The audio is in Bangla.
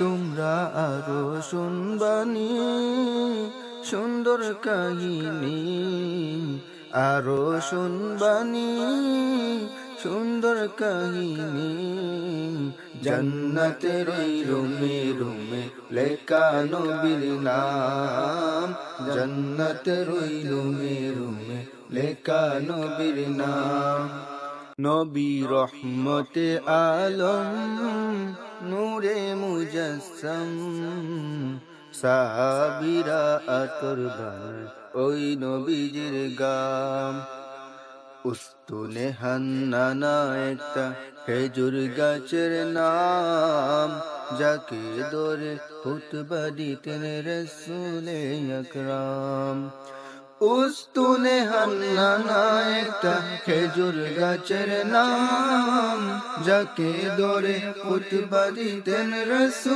তোমরা আরো শুনবানি সুন্দর কাহিনী, আরো শুনবানি সুন্দর কাহিনী। জান্নাতের ওই রুমে রুমে লেখা নবীর নাম, জান্নাতের ওই রুমে রুমে লেখা নবীর নাম। নবী রহমতে আলম নূরে মুজাসসাম, সাহাবীরা আতর বানায় ওই নবীজির গাম। উস্তুনে হান্নানা একটা খেজুর গাছের নাম, যাকে ধরে খুতবা দিতেন রাসূলে আকরাম। উস্তুনে হান্নানা একটা খেজুর গাছের নাম, যাকে ধরে খুতবা দিতেন রাসূল।